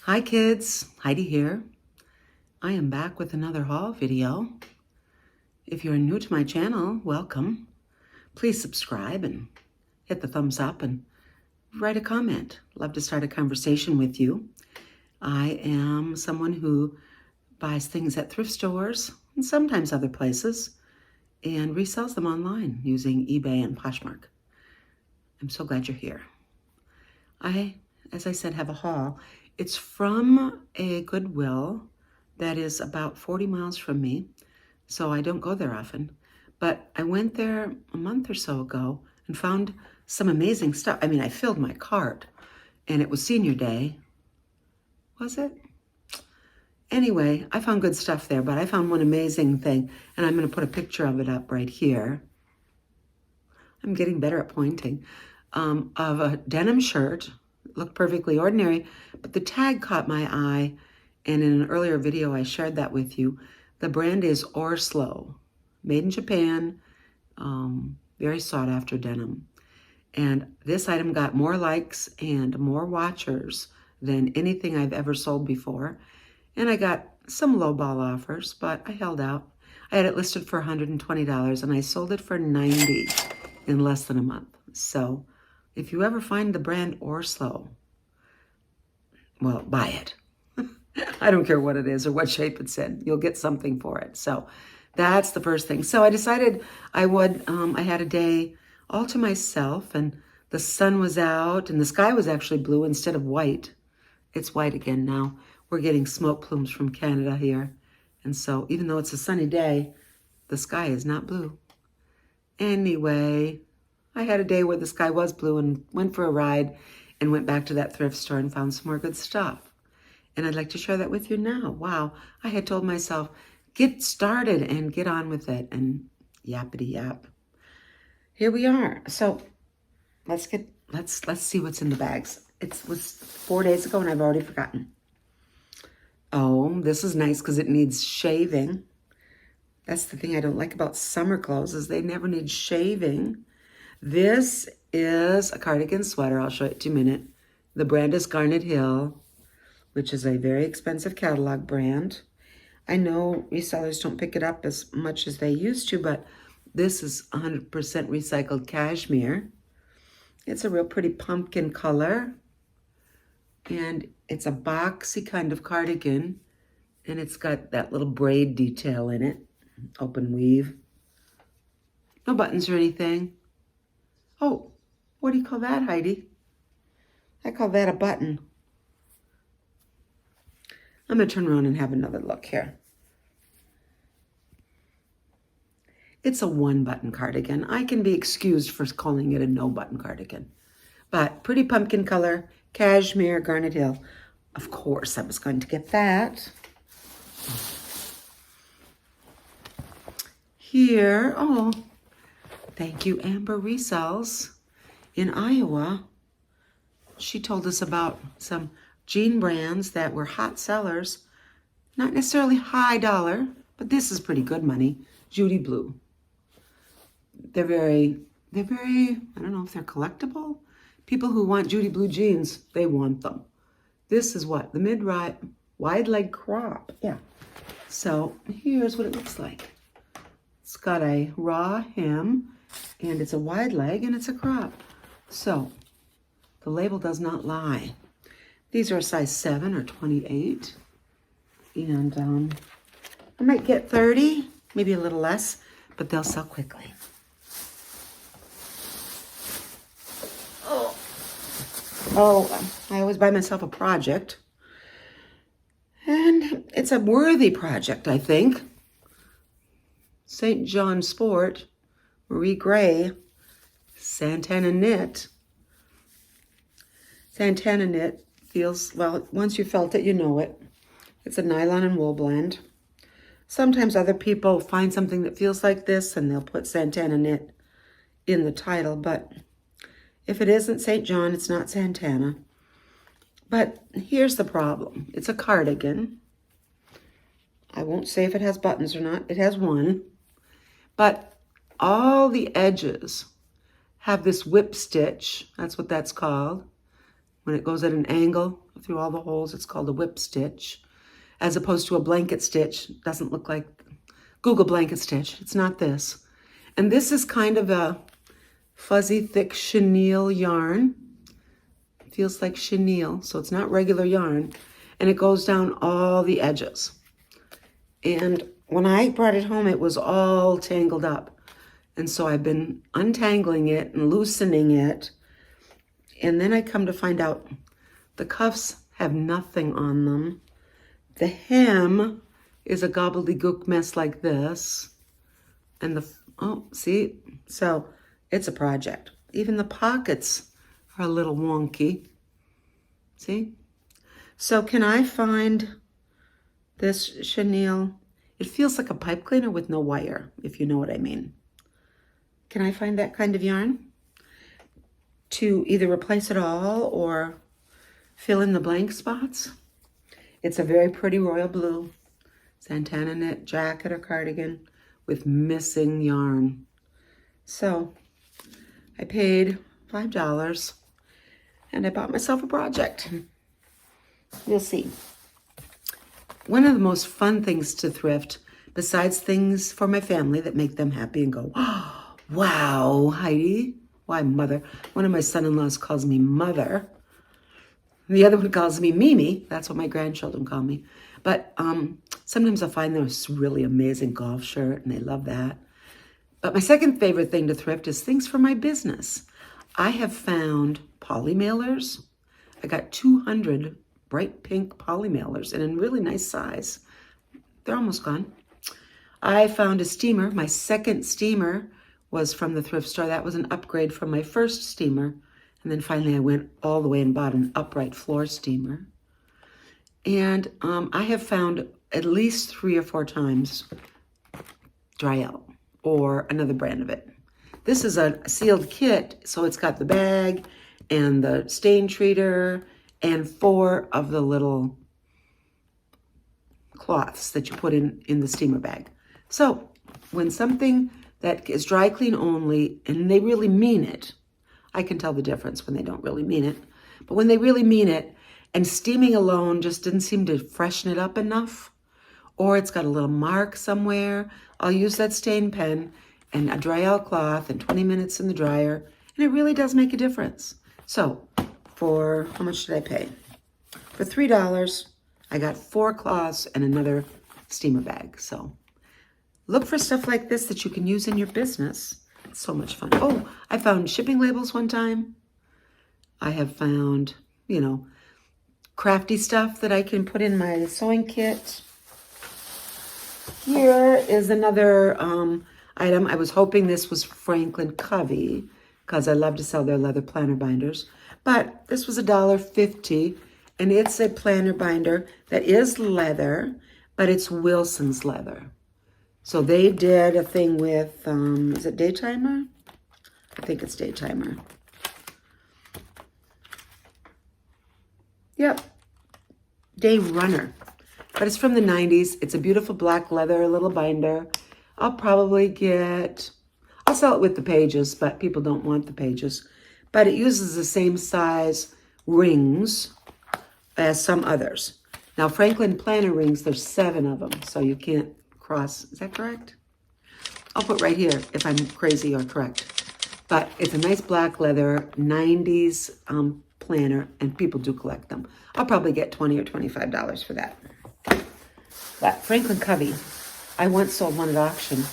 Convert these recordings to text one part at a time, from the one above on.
Hi kids, Heidi here. I am back with another haul video. If you're new to my channel, welcome. Please subscribe and hit the thumbs up and write a comment. Love to start a conversation with you. I am someone who buys things at thrift stores and sometimes other places and resells them online using Ebay and Poshmark. I'm so glad you're here. I, as I said, have a haul. It's from a Goodwill that is about 40 miles from me, so I don't go there often. But I went there a month or so ago and found some amazing stuff. I mean, I filled my cart, and it was senior day. Was it? Anyway, I found good stuff there, but I found one amazing thing, and I'm going to put a picture of it up right here. I'm getting better at pointing. Of a denim shirt. Looked perfectly ordinary, but the tag caught my eye, and in an earlier video I shared that with you. The brand is Orslo, made in Japan, very sought after denim. And this item got more likes and more watchers than anything I've ever sold before. And I got some lowball offers, but I held out. I had it listed for $120 and I sold it for $90 in less than a month. So if you ever find the brand Orslo, well, buy it. I don't care what it is or what shape it's in. You'll get something for it. So that's the first thing. So I decided I would, I had a day all to myself and the sun was out and the sky was actually blue instead of white. It's white again now. We're getting smoke plumes from Canada here. And so even though it's a sunny day, the sky is not blue. Anyway, I had a day where the sky was blue and went for a ride and went back to that thrift store and found some more good stuff. And I'd like to share that with you now. Wow, I had told myself, get started and get on with it, and yappity yap. Here we are. So let's see what's in the bags. It was 4 days ago and I've already forgotten. Oh, this is nice because it needs shaving. That's the thing I don't like about summer clothes is they never need shaving. This is a cardigan sweater. I'll show it to you in a minute. The brand is Garnet Hill, which is a very expensive catalog brand. I know resellers don't pick it up as much as they used to, but this is 100% recycled cashmere. It's a real pretty pumpkin color, and it's a boxy kind of cardigan, and it's got that little braid detail in it, open weave. No buttons or anything. Oh, what do you call that, Heidi? I call that a button. I'm going to turn around and have another look here. It's a one-button cardigan. I can be excused for calling it a no-button cardigan. But pretty pumpkin color, cashmere, Garnet Hill. Of course, I was going to get that. Here, oh, thank you, Amber Resells in Iowa. She told us about some jean brands that were hot sellers. Not necessarily high dollar, but this is pretty good money. Judy Blue. They're very, I don't know if they're collectible. People who want Judy Blue jeans, they want them. This is what? The mid-right wide leg crop. Yeah. So here's what it looks like. It's got a raw hem, and it's a wide leg, and it's a crop. So the label does not lie. These are a size 7 or 28. And I might get 30, maybe a little less, but they'll sell quickly. Oh, I always buy myself a project. And it's a worthy project, I think. St. John Sport, Marie Gray, Santana Knit. Santana Knit feels, well, once you felt it, you know it. It's a nylon and wool blend. Sometimes other people find something that feels like this and they'll put Santana Knit in the title, but if it isn't St. John, it's not Santana. But here's the problem. It's a cardigan. I won't say if it has buttons or not. It has one. But all the edges have this whip stitch. That's what that's called. when it goes at an angle through all the holes. It's called a whip stitch, as opposed to a blanket stitch. It doesn't look like, Google blanket stitch. It's not this. And this is kind of a fuzzy, thick chenille yarn. It feels like chenille, so it's not regular yarn. And it goes down all the edges. And when I brought it home, it was all tangled up. And so I've been untangling it and loosening it. And then I come to find out the cuffs have nothing on them. The hem is a gobbledygook mess like this. And see? So it's a project. Even the pockets are a little wonky. See? So can I find this chenille? It feels like a pipe cleaner with no wire, if you know what I mean. Can I find that kind of yarn to either replace it all or fill in the blank spots? It's a very pretty royal blue Santana knit jacket or cardigan with missing yarn. So I paid $5 and I bought myself a project. You'll see. One of the most fun things to thrift, besides things for my family that make them happy and go, oh, wow, Heidi. Why, mother? One of my son-in-laws calls me mother. The other one calls me Mimi. That's what my grandchildren call me. But sometimes I'll find this really amazing golf shirt, and they love that. But my second favorite thing to thrift is things for my business. I have found poly mailers. I got 200 bright pink poly mailers in a really nice size. They're almost gone. I found a steamer. My second steamer was from the thrift store. That was an upgrade from my first steamer. And then finally I went all the way and bought an upright floor steamer. And I have found at least 3 or 4 times Dry Out or another brand of it. This is a sealed kit, so it's got the bag and the stain treater and 4 of the little cloths that you put in the steamer bag. So when something that is dry clean only, and they really mean it, I can tell the difference when they don't really mean it. But when they really mean it, and steaming alone just didn't seem to freshen it up enough, or it's got a little mark somewhere, I'll use that stain pen and a dry out cloth and 20 minutes in the dryer, and it really does make a difference. So for, how much did I pay? For $3, I got 4 cloths and another steamer bag. So look for stuff like this that you can use in your business. It's so much fun. Oh, I found shipping labels one time. I have found, crafty stuff that I can put in my sewing kit. Here is another item. I was hoping this was Franklin Covey because I love to sell their leather planner binders. But this was $1.50, and it's a planner binder that is leather, but it's Wilson's leather. So they did a thing with, is it Daytimer? I think it's Daytimer. Yep, Day Runner. But it's from the 90s. It's a beautiful black leather little binder. I'll sell it with the pages, but people don't want the pages. But it uses the same size rings as some others. Now, Franklin planner rings, there's 7 of them, so you can't cross. Is that correct? I'll put right here if I'm crazy or correct. But it's a nice black leather 90s planner, and people do collect them. I'll probably get $20 or $25 for that. But Franklin Covey, I once sold one at auction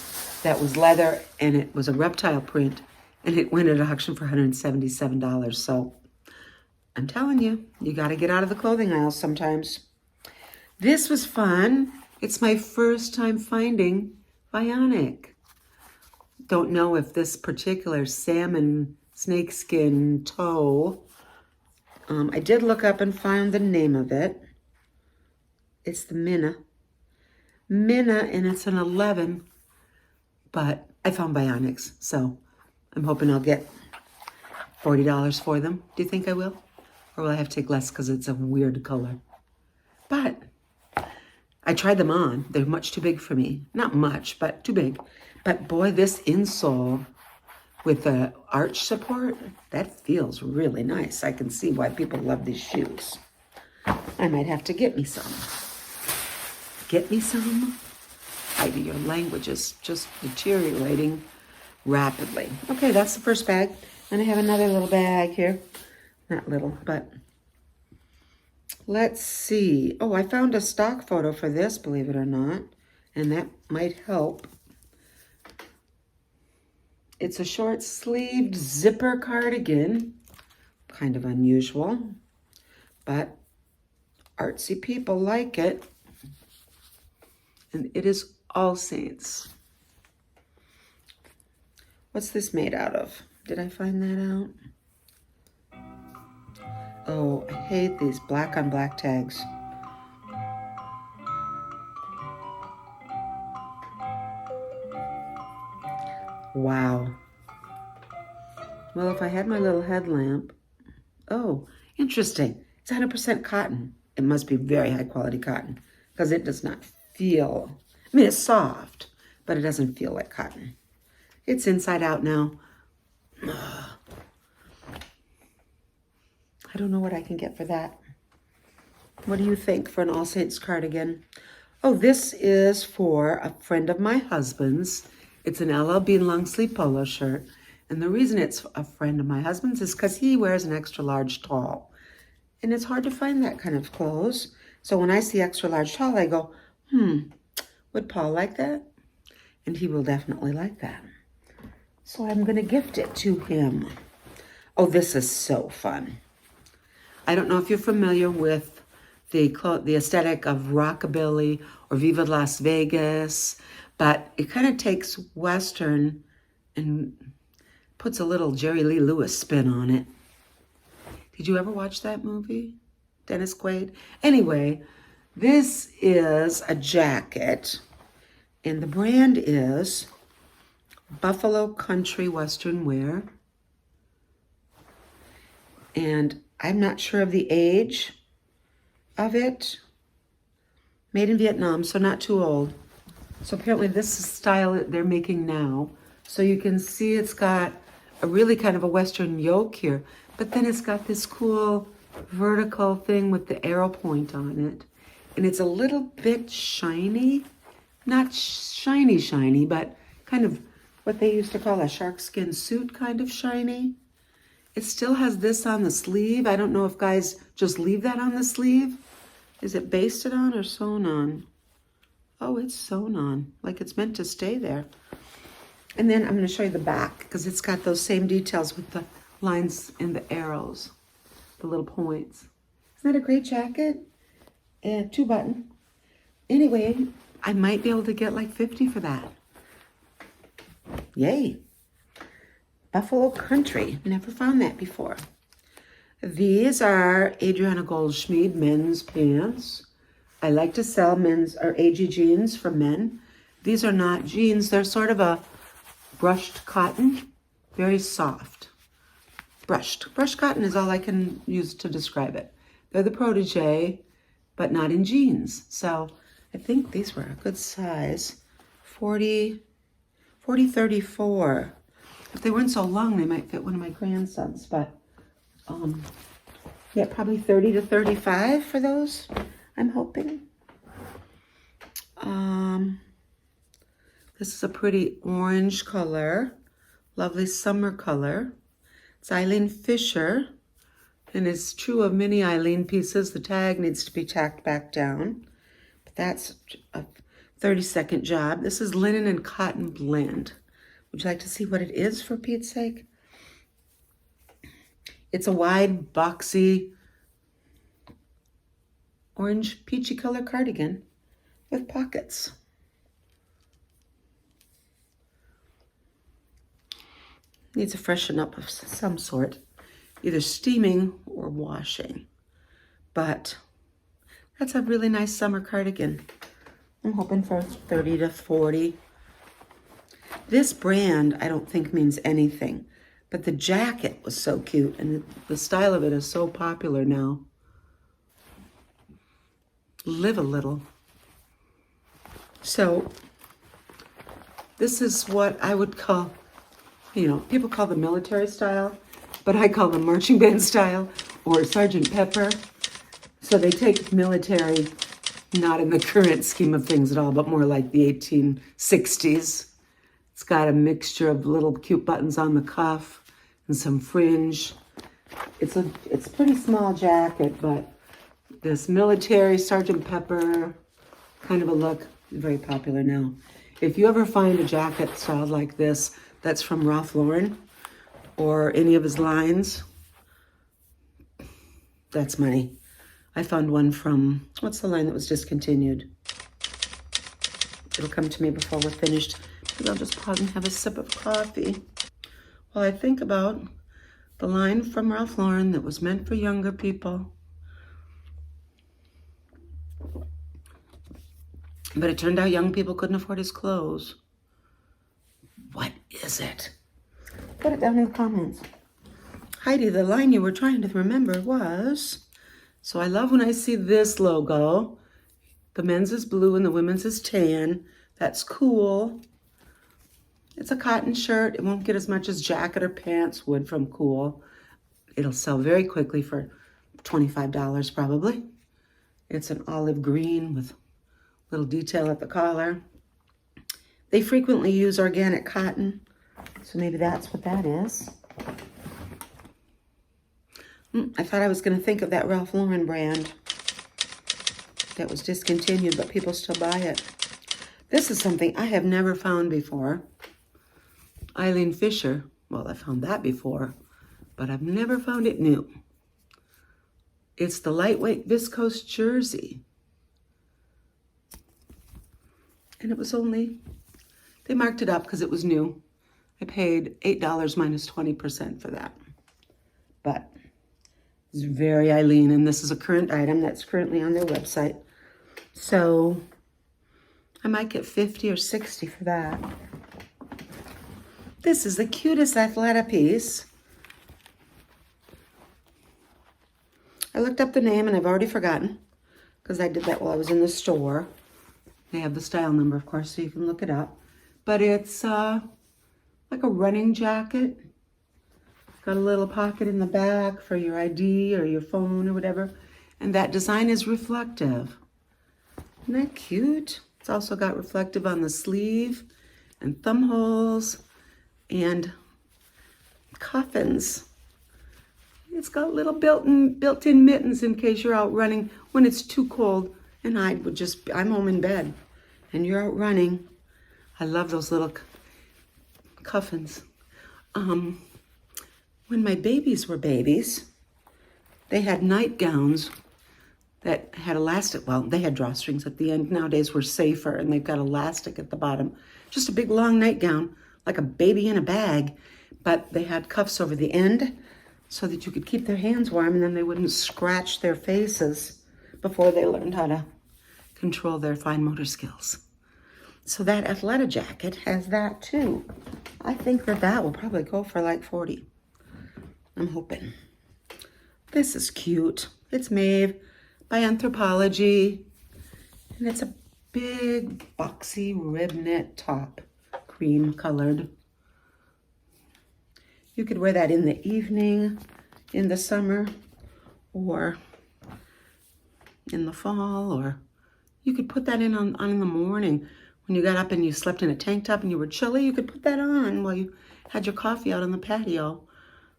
that was leather, and it was a reptile print, and it went at auction for $177. So I'm telling you, you got to get out of the clothing aisle sometimes. This was fun. It's my first time finding Bionic. Don't know if this particular salmon snakeskin toe, I did look up and find the name of it. It's the Minna, and it's an 11, but I found Bionics, so I'm hoping I'll get $40 for them. Do you think I will? Or will I have to take less because it's a weird color? But I tried them on. They're much too big for me. Not much, but too big. But boy, this insole with the arch support. That feels really nice. I can see why people love these shoes. I might have to get me some. Get me some? Heidi, your language is just deteriorating rapidly. Okay, that's the first bag. And I have another little bag here. Not little, but let's see. Oh, I found a stock photo for this, believe it or not. And that might help. It's a short sleeved zipper cardigan. Kind of unusual, but artsy people like it. And it is All Saints. What's this made out of? Did I find that out? Oh, I hate these black on black tags. Wow. Well, if I had my little headlamp. Oh, interesting. It's 100% cotton. It must be very high quality cotton because it does not feel, I mean, it's soft, but it doesn't feel like cotton. It's inside out now. I don't know what I can get for that. What do you think for an All Saints cardigan? Oh, this is for a friend of my husband's. It's an LL Bean long sleeve polo shirt. And the reason it's a friend of my husband's is because he wears an extra large tall. And it's hard to find that kind of clothes. So when I see extra large tall, I go, would Paul like that? And he will definitely like that. So I'm going to gift it to him. Oh, this is so fun. I don't know if you're familiar with the aesthetic of rockabilly or Viva Las Vegas, but it kind of takes Western and puts a little Jerry Lee Lewis spin on it. Did you ever watch that movie? Dennis Quaid? Anyway, this is a jacket, and the brand is Buffalo Country Western Wear. And I'm not sure of the age of it. Made in Vietnam, so not too old. So apparently this is the style that they're making now. So you can see it's got a really kind of a Western yoke here, but then it's got this cool vertical thing with the arrow point on it. And it's a little bit shiny, not shiny, but kind of what they used to call a shark skin suit kind of shiny. It still has this on the sleeve. I don't know if guys just leave that on the sleeve. Is it basted on or sewn on? Oh, it's sewn on, like it's meant to stay there. And then I'm going to show you the back because it's got those same details with the lines and the arrows, the little points. Isn't that a great jacket? Yeah, 2-button. Anyway, I might be able to get like 50 for that. Yay. Buffalo Country. Never found that before. These are Adriana Goldschmied men's pants. I like to sell men's or AG jeans for men. These are not jeans. They're sort of a brushed cotton, very soft. Brushed cotton is all I can use to describe it. They're the protege, but not in jeans. So I think these were a good size, 40, 34. If they weren't so long, they might fit one of my grandsons, but yeah, probably 30 to 35 for those, I'm hoping. This is a pretty orange color, lovely summer color. It's Eileen Fisher, and it's true of many Eileen pieces. The tag needs to be tacked back down, but that's a 30-second job. This is linen and cotton blend. Would you like to see what it is, for Pete's sake? It's a wide, boxy, orange peachy color cardigan with pockets. Needs a freshen up of some sort, either steaming or washing. But that's a really nice summer cardigan. I'm hoping for 30 to 40. This brand, I don't think means anything, but the jacket was so cute, and the style of it is so popular now. Live a little. So this is what I would call You know, people call them military style, but I call them marching band style or Sergeant Pepper. So they take military, not in the current scheme of things at all, but more like the 1860s. It's got a mixture of little cute buttons on the cuff and some fringe. It's a pretty small jacket, but this military Sergeant Pepper kind of a look is very popular now. If you ever find a jacket styled like this that's from Ralph Lauren or any of his lines, that's money. I found one from, what's the line that was discontinued? It'll come to me before we're finished. Maybe I'll just pause and have a sip of coffee while I think about the line from Ralph Lauren that was meant for younger people. But it turned out young people couldn't afford his clothes. What is it? Put it down in the comments. Heidi, the line you were trying to remember was... So I love when I see this logo. The men's is blue and the women's is tan. That's cool. It's a cotton shirt. It won't get as much as jacket or pants would from Cool. It'll sell very quickly for $25 probably. It's an olive green with little detail at the collar. They frequently use organic cotton, so maybe that's what that is. I thought I was going to think of that Ralph Lauren brand that was discontinued, but people still buy it. This is something I have never found before. Eileen Fisher. Well, I found that before, but I've never found it new. It's the lightweight viscose jersey. And it was only, they marked it up because it was new. I paid $8 minus 20% for that. But it's very Eileen, and this is a current item that's currently on their website. So I might get 50 or 60 for that. This is the cutest Athleta piece. I looked up the name and I've already forgotten because I did that while I was in the store. They have the style number, of course, so you can look it up. But it's like a running jacket. Got a little pocket in the back for your ID or your phone or whatever. And that design is reflective. Isn't that cute? It's also got reflective on the sleeve and thumb holes and cuffins. It's got little built-in mittens in case you're out running when it's too cold. And I'm home in bed and you're out running. I love those little cuffins. When my babies were babies, they had nightgowns that had elastic. Well, they had drawstrings at the end. Nowadays we're safer and they've got elastic at the bottom. Just a big long nightgown, like a baby in a bag, but they had cuffs over the end so that you could keep their hands warm and then they wouldn't scratch their faces before they learned how to control their fine motor skills. So that Athleta jacket has that too. I think that will probably go for like 40. I'm hoping. This is cute. It's made by Anthropologie. And it's a big boxy rib knit top, cream colored. You could wear that in the evening, in the summer, or in the fall, or you could put that on in the morning. When you got up and you slept in a tank top and you were chilly, you could put that on while you had your coffee out on the patio.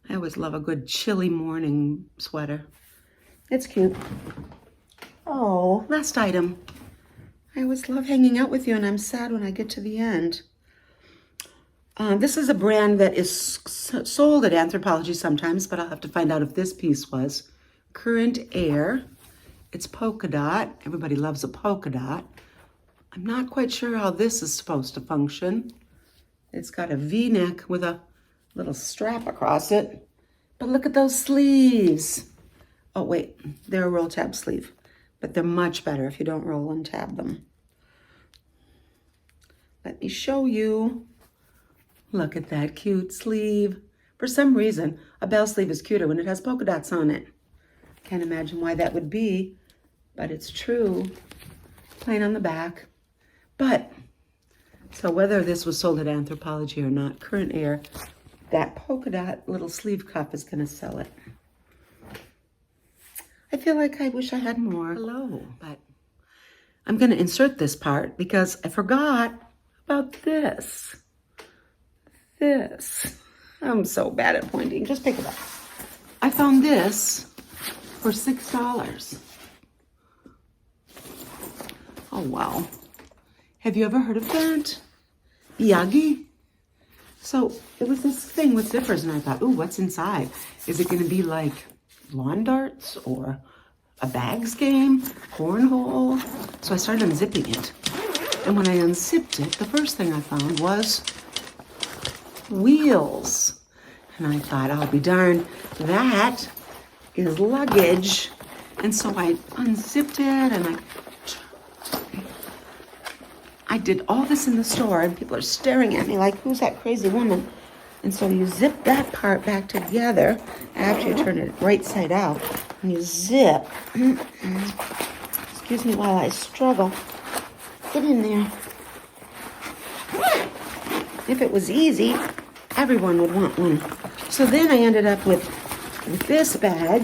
I always love a good chilly morning sweater. It's cute. Oh, last item. I always love hanging out with you and I'm sad when I get to the end. This is a brand that is sold at Anthropologie sometimes, but I'll have to find out if this piece was. Current Air. It's polka dot. Everybody loves a polka dot. I'm not quite sure how this is supposed to function. It's got a V-neck with a little strap across it. But look at those sleeves. Oh, wait, they're a roll tab sleeve, but they're much better if you don't roll and tab them. Let me show you. Look at that cute sleeve. For some reason, a bell sleeve is cuter when it has polka dots on it. Can't imagine why that would be, but it's true. Plain on the back. But, so whether this was sold at Anthropologie or not, Current Air that polka dot little sleeve cuff is going to sell it. I feel like I wish I had more. Hello, but I'm going to insert this part because I forgot about this. This. I'm so bad at pointing. Just pick it up. I found this for $6. Oh, wow. Have you ever heard of that? Yagi? So it was this thing with zippers, and I thought, ooh, what's inside? Is it going to be like lawn darts or a bags game, cornhole? So I started unzipping it. And when I unzipped it, the first thing I found was wheels. And I thought, I'll be darned, that is luggage. And so I unzipped it, and I did all this in the store, and people are staring at me like, who's that crazy woman? And so you zip that part back together after you turn it right side out, and you zip. Excuse me while I struggle. Get in there. If it was easy, everyone would want one. So then I ended up with this bag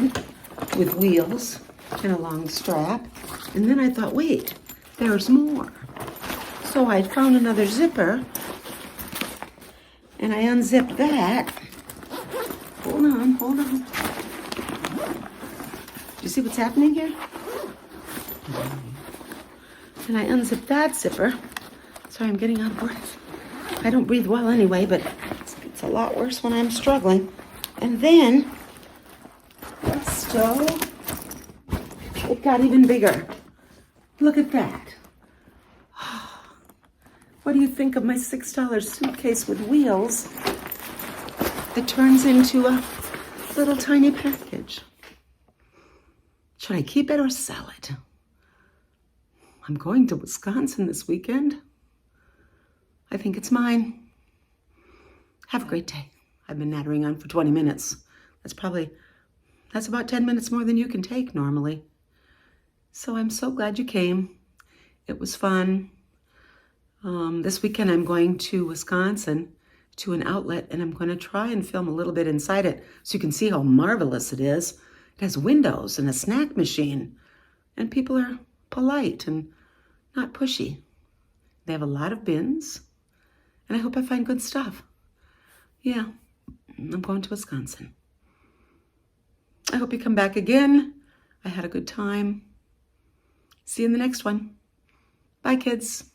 with wheels and a long strap. And then I thought, wait, there's more. So I found another zipper, and I unzipped that. Hold on. Do you see what's happening here? And I unzipped that zipper. Sorry, I'm getting out of breath. I don't breathe well anyway, but it's a lot worse when I'm struggling. And then, presto, it got even bigger. Look at that. What do you think of my $6 suitcase with wheels that turns into a little tiny package? Should I keep it or sell it? I'm going to Wisconsin this weekend. I think it's mine. Have a great day. I've been nattering on for 20 minutes. That's about 10 minutes more than you can take normally. So I'm so glad you came. It was fun. This weekend I'm going to Wisconsin to an outlet, and I'm going to try and film a little bit inside it so you can see how marvelous it is. It has windows and a snack machine, and people are polite and not pushy. They have a lot of bins, and I hope I find good stuff. Yeah, I'm going to Wisconsin. I hope you come back again. I had a good time. See you in the next one. Bye, kids.